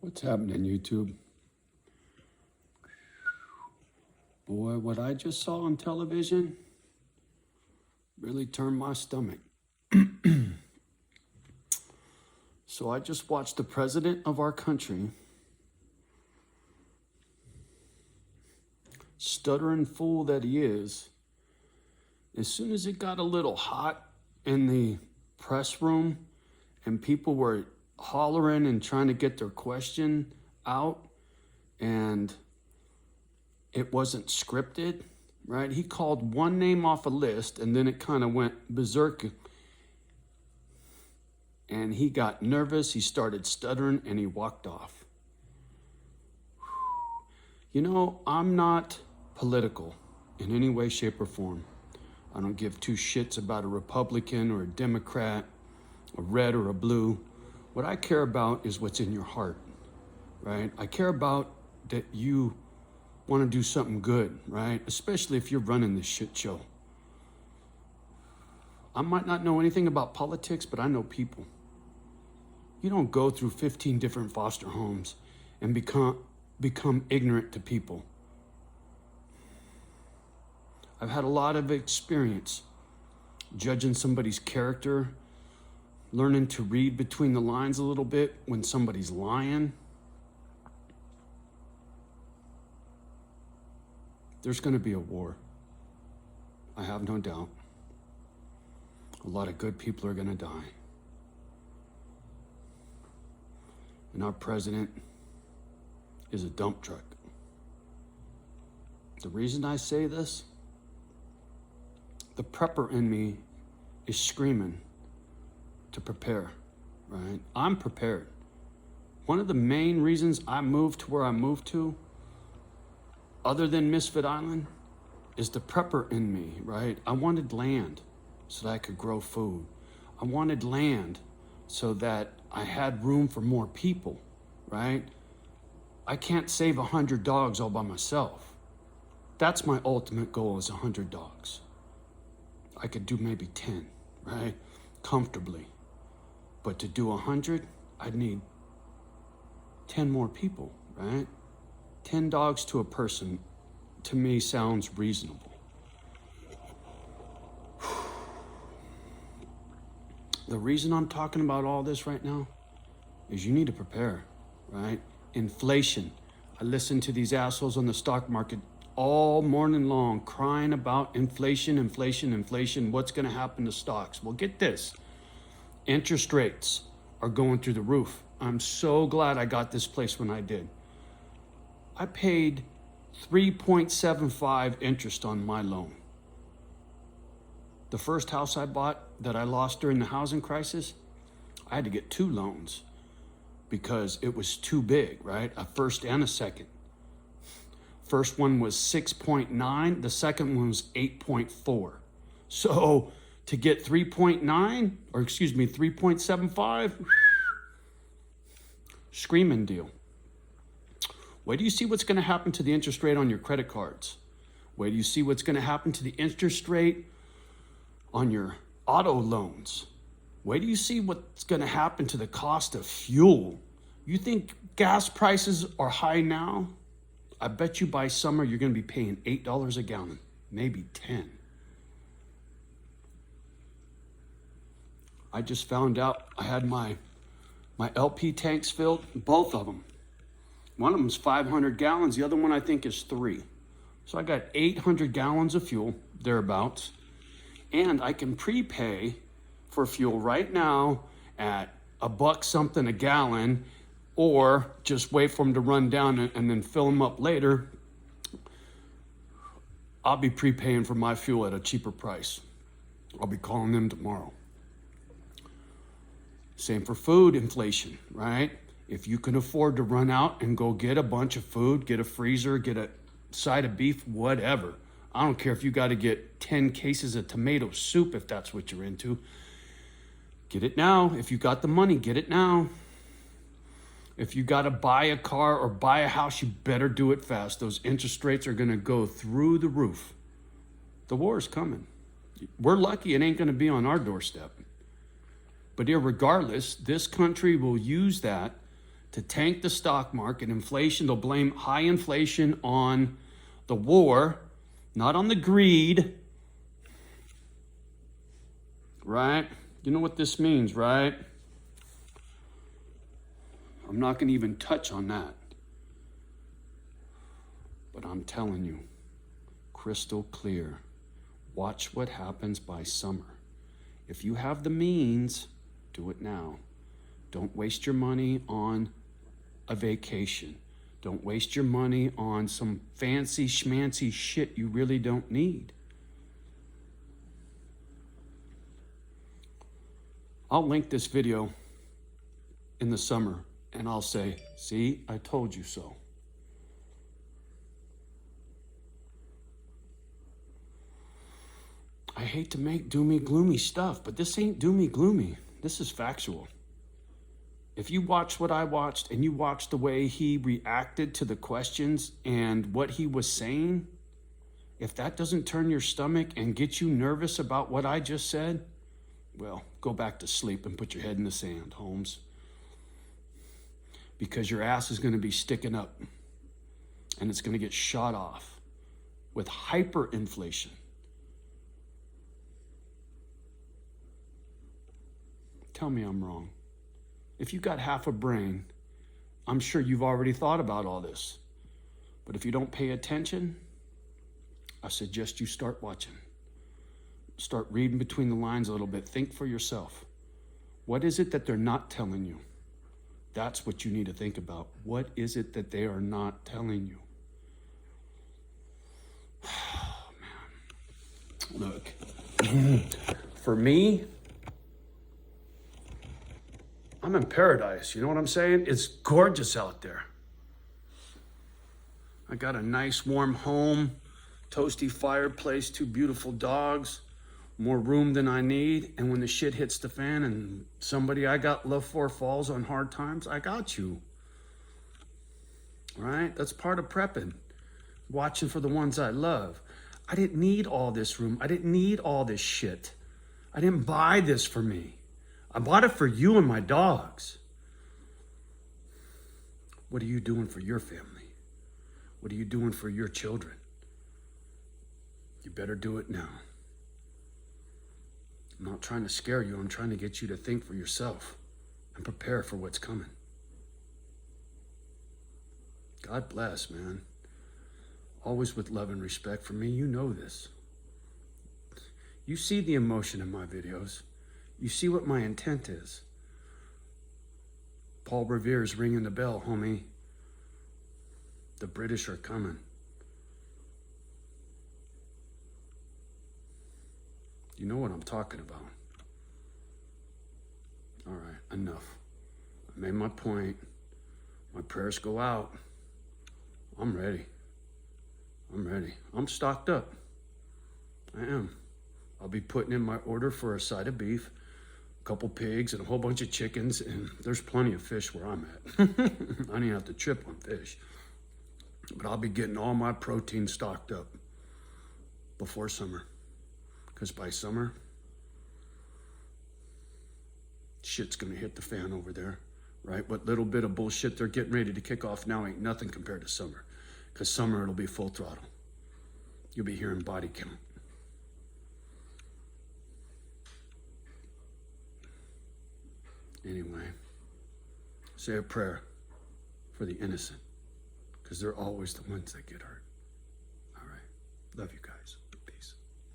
What's happening, YouTube? Boy, what I just saw on television really turned my stomach. So I just watched the president of our country, stuttering fool that he is, as soon as it got a little hot in the press room and people were hollering and trying to get their question out and it wasn't scripted, right? He called one name off a list and then it kind of went berserk. And he got nervous, he started stuttering, and he walked off. You know, I'm not political in any way, shape, or form. I don't give two shits about a Republican or a Democrat, a red or a blue. What I care about is what's in your heart, right? I care about that you want to do something good, right? Especially if you're running this shit show. I might not know anything about politics, but I know people. You don't go through 15 different foster homes and become ignorant to people. I've had a lot of experience judging somebody's character, learning to read between the lines a little bit when somebody's lying. There's going to be a war. I have no doubt. A lot of good people are going to die. And our president is a dump truck. The reason I say this, the prepper in me is screaming to prepare, right? I'm prepared. One of the main reasons I moved to where I moved to, other than Misfit Island, is the prepper in me, right? I wanted land so that I could grow food. I wanted land so that I had room for more people, right? I can't save 100 dogs all by myself. That's my ultimate goal, is 100 dogs. I could do maybe 10, right? Comfortably. But to do 100, I'd need 10 more people, right? 10 dogs to a person, to me, sounds reasonable. The reason I'm talking about all this right now is you need to prepare, right? Inflation. I listen to these assholes on the stock market all morning long crying about inflation, inflation, inflation. What's going to happen to stocks? Well, get this. Interest rates are going through the roof. I'm so glad I got this place when I did. I paid 3.75 interest on my loan. The first house I bought that I lost during the housing crisis, I had to get 2 loans because it was too big, right? A first and a second. First one was 6.9, the second one was 8.4. So to get 3.75, screaming deal. Wait do you see what's going to happen to the interest rate on your credit cards? Wait do you see what's going to happen to the interest rate on your auto loans? Wait do you see what's going to happen to the cost of fuel? You think gas prices are high now? I bet you by summer you're going to be paying $8 a gallon, maybe 10. I just found out I had my LP tanks filled, both of them. One of them is 500 gallons, the other one I think is 3. So I got 800 gallons of fuel, thereabouts. And I can prepay for fuel right now at $1 something a gallon, or just wait for them to run down and then fill them up later. I'll be prepaying for my fuel at a cheaper price. I'll be calling them tomorrow. Same for food inflation, right? If you can afford to run out and go get a bunch of food, get a freezer, get a side of beef, whatever. I don't care if you got to get 10 cases of tomato soup if that's what you're into. Get it now. If you got the money, get it now. If you got to buy a car or buy a house, you better do it fast. Those interest rates are going to go through the roof. The war is coming. We're lucky it ain't going to be on our doorstep. But irregardless, this country will use that to tank the stock market, inflation. They'll blame high inflation on the war, not on the greed, right? You know what this means, right? I'm not going to even touch on that. But I'm telling you, crystal clear, watch what happens by summer. If you have the means, do it now. Don't waste your money on a vacation. Don't waste your money on some fancy schmancy shit you really don't need. I'll link this video in the summer and I'll say, see, I told you so. I hate to make doomy gloomy stuff, but this ain't doomy gloomy. This is factual. If you watch what I watched and you watch the way he reacted to the questions and what he was saying, if that doesn't turn your stomach and get you nervous about what I just said, well, go back to sleep and put your head in the sand, Holmes. Because your ass is going to be sticking up and it's going to get shot off with hyperinflation. Tell me I'm wrong. If you got half a brain, I'm sure you've already thought about all this. But if you don't pay attention, I suggest you start watching. Start reading between the lines a little bit. Think for yourself. What is it that they're not telling you? That's what you need to think about. What is it that they are not telling you? Oh, man. Look, for me, I'm in paradise. You know what I'm saying? It's gorgeous out there. I got a nice warm home, toasty fireplace, 2 beautiful dogs, more room than I need. And when the shit hits the fan and somebody I got love for falls on hard times, I got you. Right? That's part of prepping. Watching for the ones I love. I didn't need all this room. I didn't need all this shit. I didn't buy this for me. I bought it for you and my dogs. What are you doing for your family? What are you doing for your children? You better do it now. I'm not trying to scare you. I'm trying to get you to think for yourself and prepare for what's coming. God bless, man. Always with love and respect for me. You know this. You see the emotion in my videos. You see what my intent is. Paul Revere's ringing the bell, homie. The British are coming. You know what I'm talking about. All right, enough. I made my point. My prayers go out. I'm ready. I'm ready. I'm stocked up. I am. I'll be putting in my order for a side of beef, a couple pigs, and a whole bunch of chickens, and there's plenty of fish where I'm at. I don't even have to trip on fish. But I'll be getting all my protein stocked up before summer. Because by summer, shit's gonna hit the fan over there, right? What little bit of bullshit they're getting ready to kick off now ain't nothing compared to summer. Because summer, it'll be full throttle. You'll be hearing body count. Anyway, say a prayer for the innocent, because they're always the ones that get hurt. All right. Love you guys.